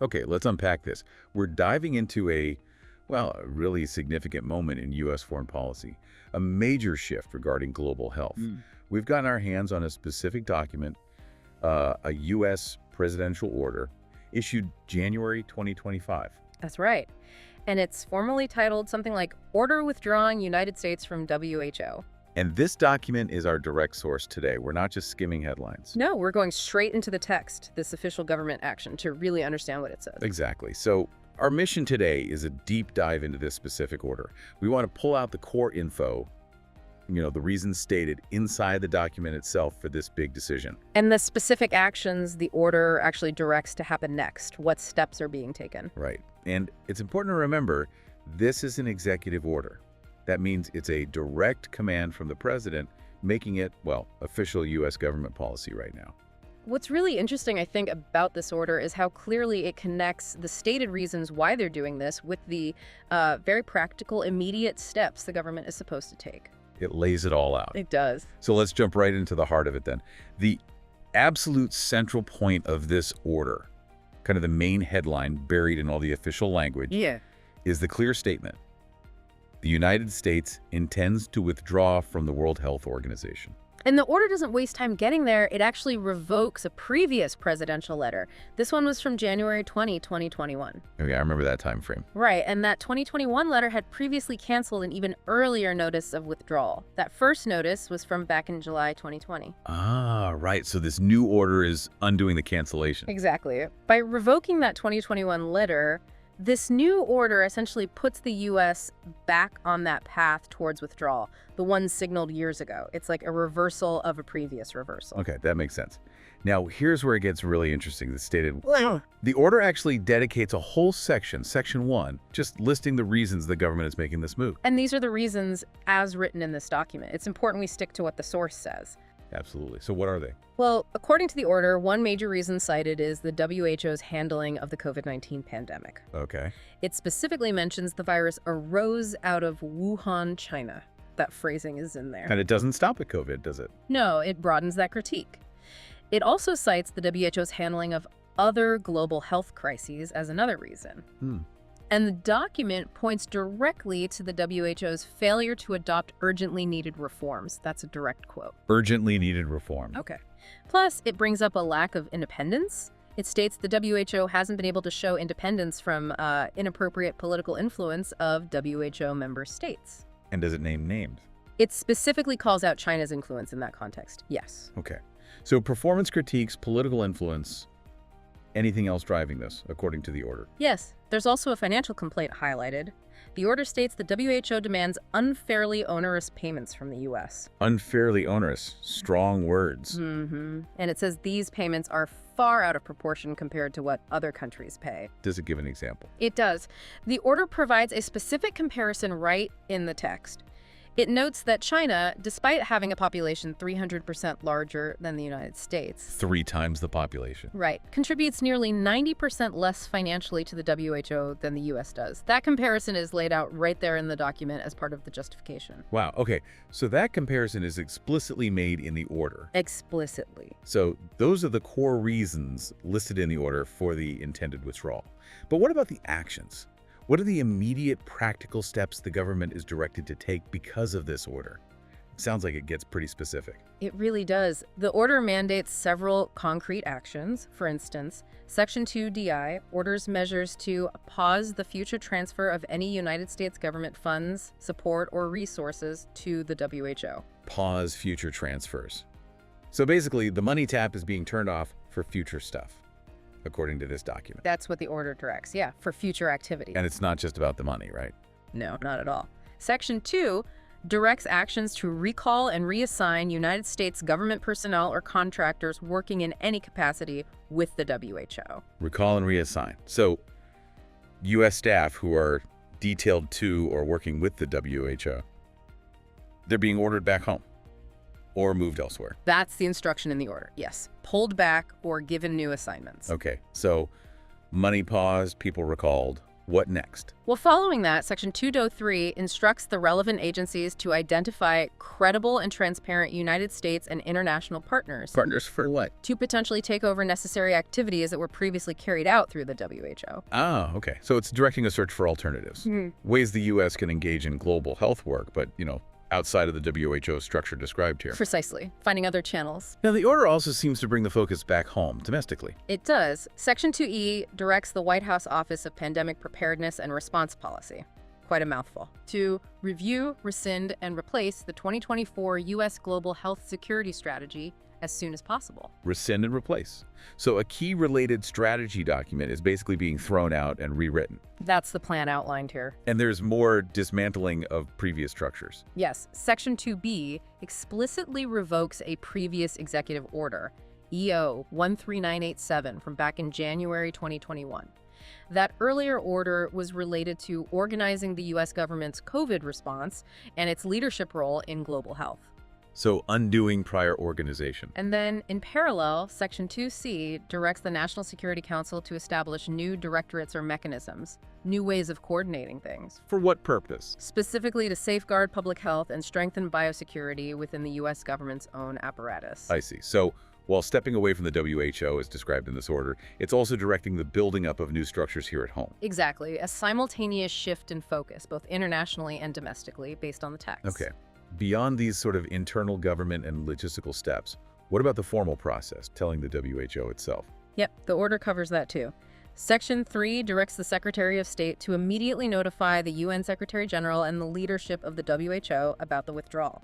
Okay, let's unpack this. We're diving into a really significant moment in U.S. foreign policy, a major shift regarding global health. We've gotten our hands on a specific document, a U.S. presidential order issued January 2025. That's right. And it's formally titled something like Order Withdrawing United States from WHO. And this document is our direct source today. We're not just skimming headlines. No, we're going straight into the text, this official government action, to really understand what it says. Exactly. So our mission today is a deep dive into this specific order. We want to pull out the core info, the reasons stated inside the document itself for this big decision. And the specific actions the order actually directs to happen next, what steps are being taken. Right. And it's important to remember, this is an executive order. That means it's a direct command from the president, making it, official U.S. government policy right now. What's really interesting, I think, about this order is how clearly it connects the stated reasons why they're doing this with the very practical, immediate steps the government is supposed to take. It lays it all out. It does. So let's jump right into the heart of it then. The absolute central point of this order, kind of the main headline buried in all the official language, is the clear statement. The United States intends to withdraw from the World Health Organization. And the order doesn't waste time getting there. It actually revokes a previous presidential letter. This one was from January 20, 2021. Okay, I remember that time frame. Right, and that 2021 letter had previously canceled an even earlier notice of withdrawal. That first notice was from back in July 2020. Ah, right. So this new order is undoing the cancellation. Exactly. By revoking that 2021 letter, this new order essentially puts the U.S. back on that path towards withdrawal, the one signaled years ago. It's like a reversal of a previous reversal. Okay, that makes sense. Now, here's where it gets really interesting. The order actually dedicates a whole section, Section 1, just listing the reasons the government is making this move. And these are the reasons as written in this document. It's important we stick to what the source says. Absolutely. So what are they? Well, according to the order, one major reason cited is the WHO's handling of the COVID-19 pandemic. Okay. It specifically mentions the virus arose out of Wuhan, China. That phrasing is in there. And it doesn't stop at COVID, does it? No, it broadens that critique. It also cites the WHO's handling of other global health crises as another reason. And the document points directly to the WHO's failure to adopt urgently needed reforms. That's a direct quote. Urgently needed reform. Okay. Plus, it brings up a lack of independence. It states the WHO hasn't been able to show independence from inappropriate political influence of WHO member states. And does it name names? It specifically calls out China's influence in that context, yes. Okay. So performance critiques, political influence, anything else driving this, according to the order? Yes. There's also a financial complaint highlighted. The order states the WHO demands unfairly onerous payments from the U.S. Unfairly onerous. Strong words. And it says these payments are far out of proportion compared to what other countries pay. Does it give an example? It does. The order provides a specific comparison right in the text. It notes that China, despite having a population 300% larger than the United States, 3 times the population. Right, contributes nearly 90% less financially to the WHO than the U.S. does. That comparison is laid out right there in the document as part of the justification. Wow, okay. So that comparison is explicitly made in the order. Explicitly. So those are the core reasons listed in the order for the intended withdrawal. But what about the actions? What are the immediate practical steps the government is directed to take because of this order? It sounds like it gets pretty specific. It really does. The order mandates several concrete actions. For instance, Section 2 DI orders measures to pause the future transfer of any United States government funds, support, or resources to the WHO. Pause future transfers. So basically, the money tap is being turned off for future stuff, according to this document. That's what the order directs, yeah, for future activity. And it's not just about the money, right? No, not at all. Section 2 directs actions to recall and reassign United States government personnel or contractors working in any capacity with the WHO. Recall and reassign. So U.S. staff who are detailed to or working with the WHO, they're being ordered back home or moved elsewhere. That's the instruction in the order, yes. Pulled back or given new assignments. Okay, so money paused, people recalled, What next? Well, following that, Section 2.03 instructs the relevant agencies to identify credible and transparent United States and international partners Partners for what? to potentially take over necessary activities that were previously carried out through the WHO. Ah, okay. So it's directing a search for alternatives. Ways the U.S. can engage in global health work, but, outside of the WHO structure described here. Precisely. Finding other channels. Now, the order also seems to bring the focus back home, domestically. It does. Section 2E directs the White House Office of Pandemic Preparedness and Response Policy, quite a mouthful, to review, rescind, and replace the 2024 U.S. Global Health Security Strategy as soon as possible. Rescind and replace. So a key related strategy document is basically being thrown out and rewritten. That's the plan outlined here. And there's more dismantling of previous structures. Yes, Section 2B explicitly revokes a previous executive order, EO 13987, from back in January 2021. That earlier order was related to organizing the U.S. government's COVID response and its leadership role in global health. So undoing prior organization. And then, in parallel, Section 2C directs the National Security Council to establish new directorates or mechanisms, new ways of coordinating things. For what purpose? Specifically to safeguard public health and strengthen biosecurity within the U.S. government's own apparatus. I see. So while stepping away from the WHO as described in this order, it's also directing the building up of new structures here at home. Exactly. A simultaneous shift in focus, both internationally and domestically, based on the text. Okay. Beyond these sort of internal government and logistical steps, what about the formal process, telling the WHO itself? Yep, the order covers that too. Section 3 directs the Secretary of State to immediately notify the UN Secretary General and the leadership of the WHO about the withdrawal.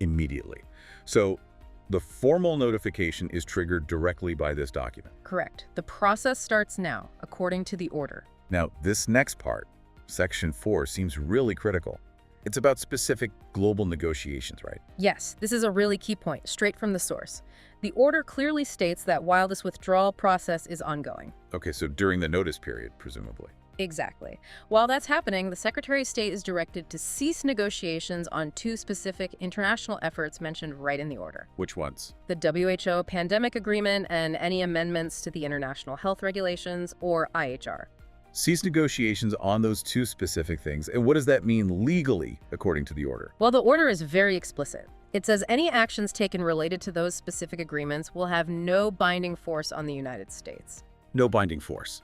Immediately. So the formal notification is triggered directly by this document. Correct. The process starts now, according to the order. Now, this next part, Section 4, seems really critical. It's about specific global negotiations, right? Yes, this is a really key point, straight from the source. The order clearly states that while this withdrawal process is ongoing. Okay, so during the notice period, presumably. Exactly. While that's happening, the Secretary of State is directed to cease negotiations on two specific international efforts mentioned right in the order. Which ones? The WHO Pandemic Agreement and any amendments to the International Health Regulations, or IHR. Cease negotiations on those two specific things. And what does that mean legally, according to the order? Well, the order is very explicit. It says any actions taken related to those specific agreements will have no binding force on the United States. No binding force.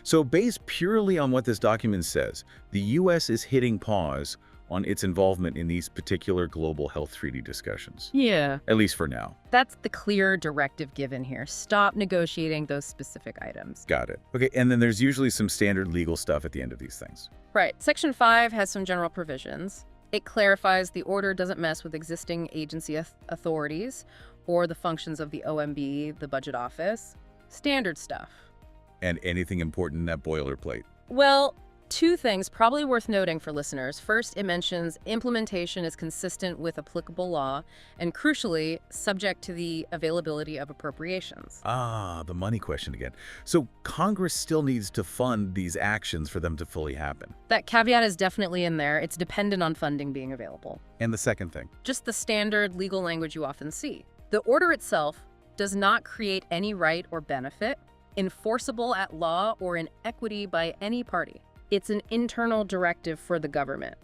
So based purely on what this document says, the U.S. is hitting pause on its involvement in these particular global health treaty discussions. Yeah. At least for now. That's the clear directive given here. Stop negotiating those specific items. Got it. Okay, and then there's usually some standard legal stuff at the end of these things. Right. Section 5 has some general provisions. It clarifies the order doesn't mess with existing agency authorities or the functions of the OMB, the budget office. Standard stuff. And anything important in that boilerplate? Well, two things probably worth noting for listeners. First, it mentions implementation is consistent with applicable law and, crucially, subject to the availability of appropriations. Ah, the money question again. So Congress still needs to fund these actions for them to fully happen. That caveat is definitely in there. It's dependent on funding being available. And the second thing? Just the standard legal language you often see. The order itself does not create any right or benefit enforceable at law or in equity by any party. It's an internal directive for the government.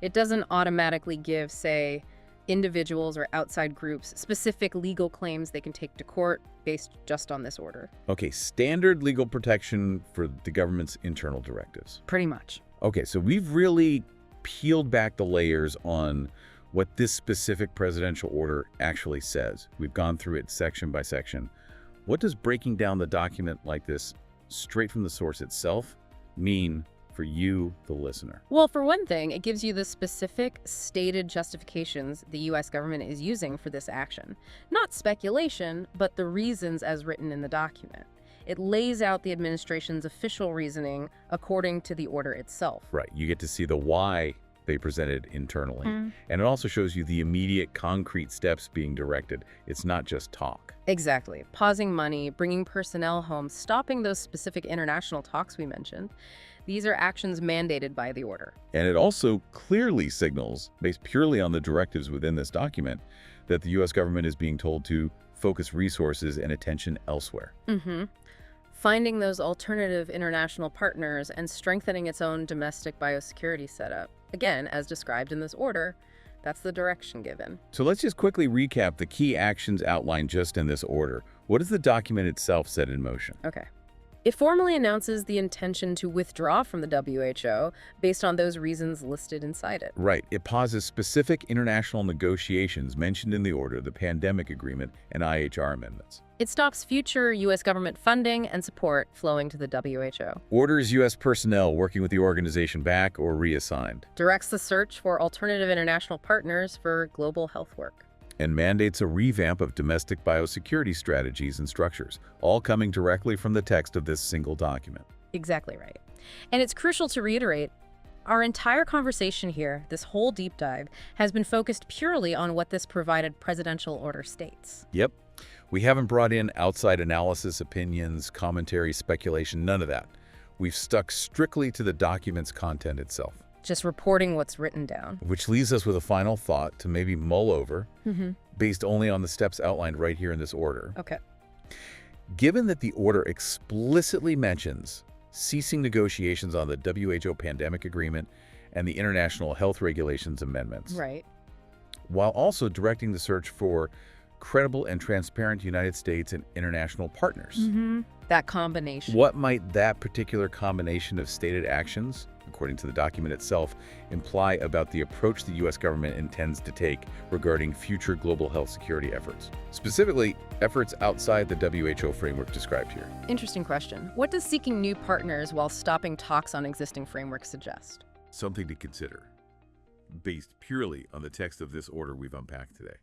It doesn't automatically give, say, individuals or outside groups specific legal claims they can take to court based just on this order. Okay, standard legal protection for the government's internal directives. Pretty much. Okay, so we've really peeled back the layers on what this specific presidential order actually says. We've gone through it section by section. What does breaking down the document like this, straight from the source itself, mean for you, the listener? Well, for one thing, it gives you the specific stated justifications the U.S. government is using for this action. Not speculation, but the reasons as written in the document. It lays out the administration's official reasoning according to the order itself. Right, you get to see the why they presented internally. And it also shows you the immediate concrete steps being directed. It's not just talk. Exactly. Pausing money, bringing personnel home, stopping those specific international talks we mentioned. These are actions mandated by the order. And it also clearly signals, based purely on the directives within this document, that the U.S. government is being told to focus resources and attention elsewhere. finding those alternative international partners and strengthening its own domestic biosecurity setup. Again, as described in this order, that's the direction given. So let's just quickly recap the key actions outlined just in this order. What does the document itself set in motion? Okay. It formally announces the intention to withdraw from the WHO based on those reasons listed inside it. Right. It pauses specific international negotiations mentioned in the order, the pandemic agreement and IHR amendments. It stops future U.S. government funding and support flowing to the WHO. Orders U.S. personnel working with the organization back or reassigned. Directs the search for alternative international partners for global health work. And mandates a revamp of domestic biosecurity strategies and structures, all coming directly from the text of this single document. Exactly right. And it's crucial to reiterate, our entire conversation here, this whole deep dive, has been focused purely on what this provided presidential order states. Yep. We haven't brought in outside analysis, opinions, commentary, speculation, none of that. We've stuck strictly to the document's content itself. Just reporting what's written down. Which leaves us with a final thought to maybe mull over, based only on the steps outlined right here in this order. Okay. Given that the order explicitly mentions ceasing negotiations on the WHO pandemic agreement and the international health regulations amendments, Right. while also directing the search for credible and transparent United States and international partners. That combination. What might that particular combination of stated actions, according to the document itself, imply about the approach the U.S. government intends to take regarding future global health security efforts? Specifically, efforts outside the WHO framework described here. Interesting question. What does seeking new partners while stopping talks on existing frameworks suggest? Something to consider, based purely on the text of this order we've unpacked today.